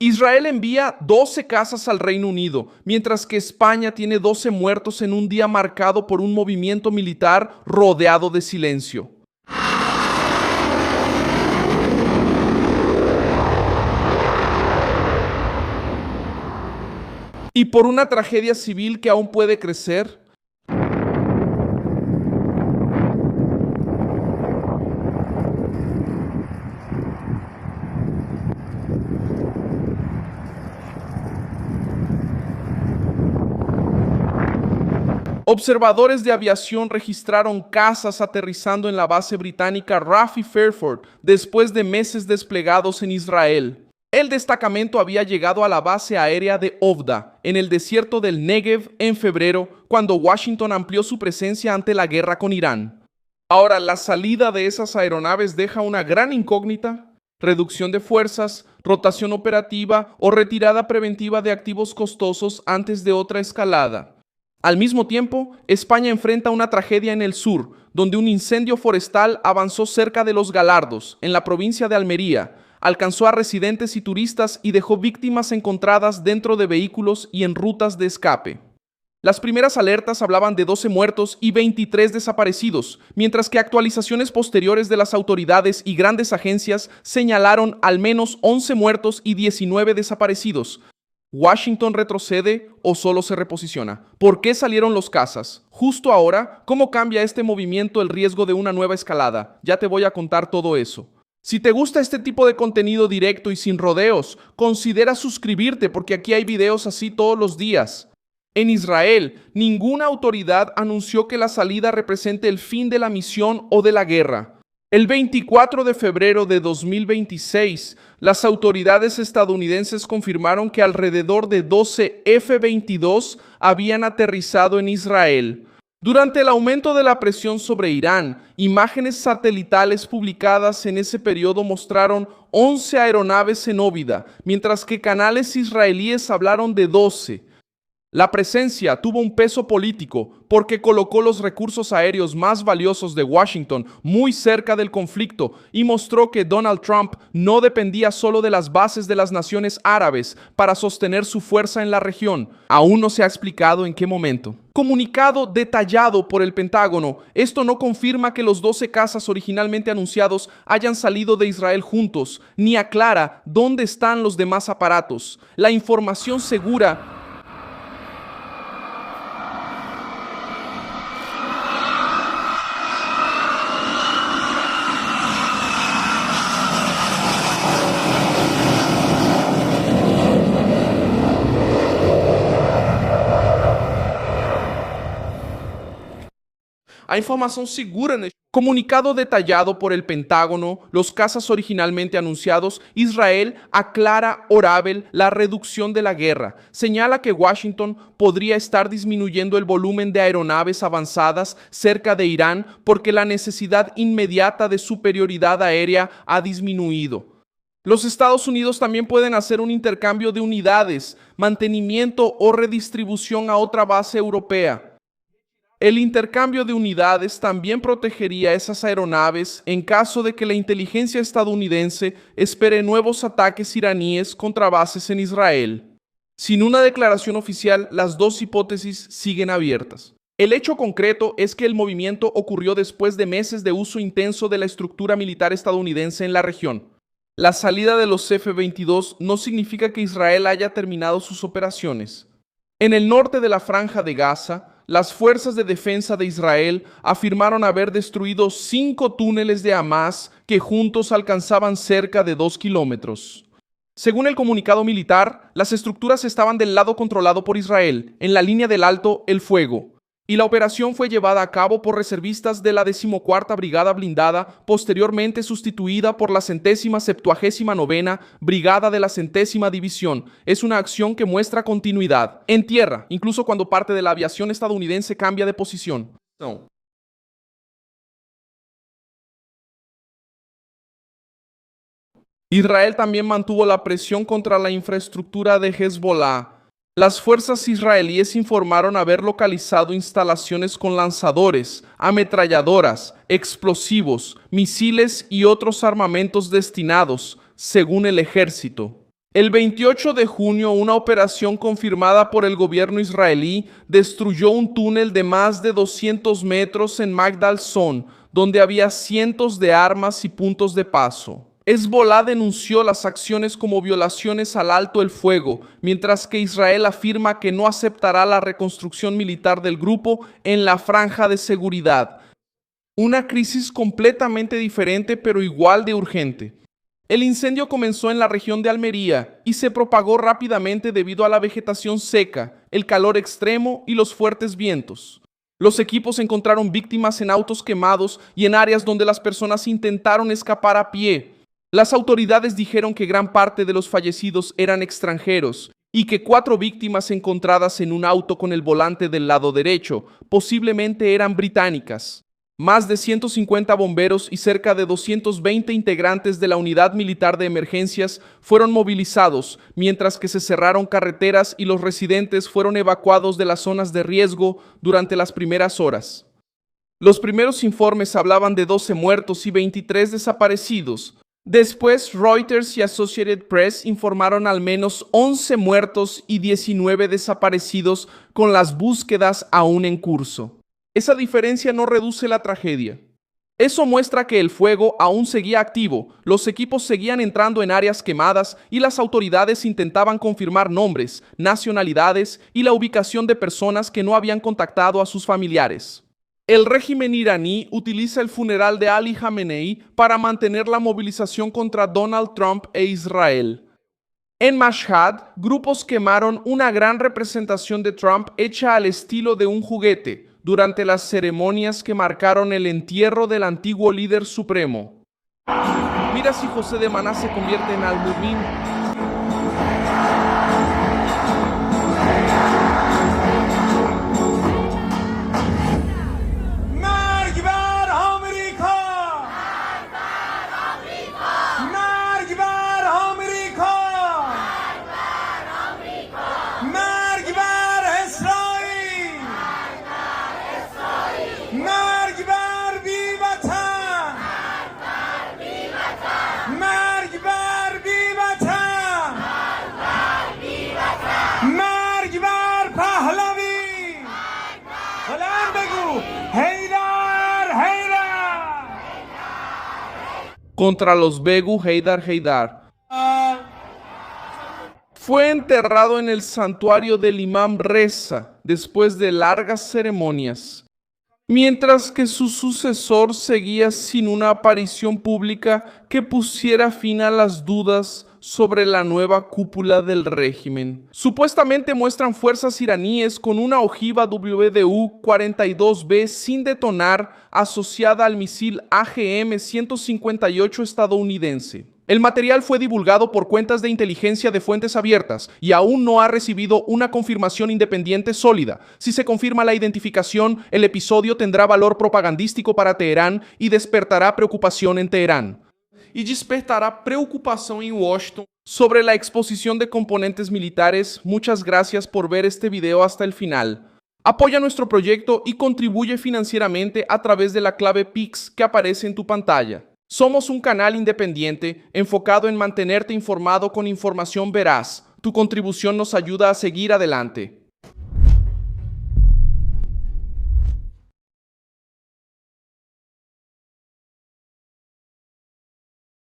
Israel envía 12 cazas al Reino Unido, mientras que España tiene 12 muertos en un día marcado por un movimiento militar rodeado de silencio. Y por una tragedia civil que aún puede crecer. Observadores de aviación registraron cazas aterrizando en la base británica Rafi Fairford después de meses desplegados en Israel. El destacamento había llegado a la base aérea de Ovda, en el desierto del Negev, en febrero, cuando Washington amplió su presencia ante la guerra con Irán. Ahora, la salida de esas aeronaves deja una gran incógnita: reducción de fuerzas, rotación operativa o retirada preventiva de activos costosos antes de otra escalada. Al mismo tiempo, España enfrenta una tragedia en el sur, donde un incendio forestal avanzó cerca de Los Galardos, en la provincia de Almería, alcanzó a residentes y turistas y dejó víctimas encontradas dentro de vehículos y en rutas de escape. Las primeras alertas hablaban de 12 muertos y 23 desaparecidos, mientras que actualizaciones posteriores de las autoridades y grandes agencias señalaron al menos 11 muertos y 19 desaparecidos. ¿Washington retrocede o solo se reposiciona? ¿Por qué salieron los cazas? Justo ahora, ¿cómo cambia este movimiento el riesgo de una nueva escalada? Ya te voy a contar todo eso. Si te gusta este tipo de contenido directo y sin rodeos, considera suscribirte porque aquí hay videos así todos los días. En Israel, ninguna autoridad anunció que la salida represente el fin de la misión o de la guerra. El 24 de febrero de 2026, las autoridades estadounidenses confirmaron que alrededor de 12 F-22 habían aterrizado en Israel. Durante el aumento de la presión sobre Irán, imágenes satelitales publicadas en ese periodo mostraron 11 aeronaves en órbita, mientras que canales israelíes hablaron de 12. La presencia tuvo un peso político porque colocó los recursos aéreos más valiosos de Washington muy cerca del conflicto y mostró que Donald Trump no dependía solo de las bases de las naciones árabes para sostener su fuerza en la región. Aún no se ha explicado en qué momento. Comunicado detallado por el Pentágono, esto no confirma que los 12 cazas originalmente anunciados hayan salido de Israel juntos, ni aclara dónde están los demás aparatos. La información segura Hay información segura en el comunicado detallado por el Pentágono, los cazas originalmente anunciados. Israel aclara orável la reducción de la guerra. Señala que Washington podría estar disminuyendo el volumen de aeronaves avanzadas cerca de Irán porque la necesidad inmediata de superioridad aérea ha disminuido. Los Estados Unidos también pueden hacer un intercambio de unidades, mantenimiento o redistribución a otra base europea. El intercambio de unidades también protegería esas aeronaves en caso de que la inteligencia estadounidense espere nuevos ataques iraníes contra bases en Israel. Sin una declaración oficial, las dos hipótesis siguen abiertas. El hecho concreto es que el movimiento ocurrió después de meses de uso intenso de la estructura militar estadounidense en la región. La salida de los F-22 no significa que Israel haya terminado sus operaciones. En el norte de la Franja de Gaza, las fuerzas de defensa de Israel afirmaron haber destruido 5 túneles de Hamás que juntos alcanzaban cerca de 2 kilómetros. Según el comunicado militar, las estructuras estaban del lado controlado por Israel, en la línea del alto el fuego, y la operación fue llevada a cabo por reservistas de la 14ª Brigada Blindada, posteriormente sustituida por la 179ª Brigada de la 100ª División. Es una acción que muestra continuidad en tierra, incluso cuando parte de la aviación estadounidense cambia de posición. Israel también mantuvo la presión contra la infraestructura de Hezbollah. Las fuerzas israelíes informaron haber localizado instalaciones con lanzadores, ametralladoras, explosivos, misiles y otros armamentos destinados, según el ejército. El 28 de junio, una operación confirmada por el gobierno israelí destruyó un túnel de más de 200 metros en Magdal Zon, donde había cientos de armas y puntos de paso. Hezbolá denunció las acciones como violaciones al alto el fuego, mientras que Israel afirma que no aceptará la reconstrucción militar del grupo en la franja de seguridad. Una crisis completamente diferente pero igual de urgente. El incendio comenzó en la región de Almería y se propagó rápidamente debido a la vegetación seca, el calor extremo y los fuertes vientos. Los equipos encontraron víctimas en autos quemados y en áreas donde las personas intentaron escapar a pie. Las autoridades dijeron que gran parte de los fallecidos eran extranjeros y que 4 víctimas encontradas en un auto con el volante del lado derecho posiblemente eran británicas. Más de 150 bomberos y cerca de 220 integrantes de la unidad militar de emergencias fueron movilizados, mientras que se cerraron carreteras y los residentes fueron evacuados de las zonas de riesgo durante las primeras horas. Los primeros informes hablaban de 12 muertos y 23 desaparecidos. Después, Reuters y Associated Press informaron al menos 11 muertos y 19 desaparecidos, con las búsquedas aún en curso. Esa diferencia no reduce la tragedia. Eso muestra que el fuego aún seguía activo, los equipos seguían entrando en áreas quemadas y las autoridades intentaban confirmar nombres, nacionalidades y la ubicación de personas que no habían contactado a sus familiares. El régimen iraní utiliza el funeral de Ali Khamenei para mantener la movilización contra Donald Trump e Israel. En Mashhad, grupos quemaron una gran representación de Trump hecha al estilo de un juguete durante las ceremonias que marcaron el entierro del antiguo líder supremo. Mira si José de Maná se convierte en Al-Mu'min. Contra los Begu Heydar Heydar. Fue enterrado en el santuario del Imam Reza después de largas ceremonias, mientras que su sucesor seguía sin una aparición pública que pusiera fin a las dudas sobre la nueva cúpula del régimen. Supuestamente muestran fuerzas iraníes con una ojiva WDU-42B sin detonar asociada al misil AGM-158 estadounidense. El material fue divulgado por cuentas de inteligencia de fuentes abiertas y aún no ha recibido una confirmación independiente sólida. Si se confirma la identificación, el episodio tendrá valor propagandístico para Teherán y despertará preocupación en Teherán. Y despertará preocupación en Washington sobre la exposición de componentes militares. Muchas gracias por ver este video hasta el final. Apoya nuestro proyecto y contribuye financieramente a través de la clave PIX que aparece en tu pantalla. Somos un canal independiente enfocado en mantenerte informado con información veraz. Tu contribución nos ayuda a seguir adelante.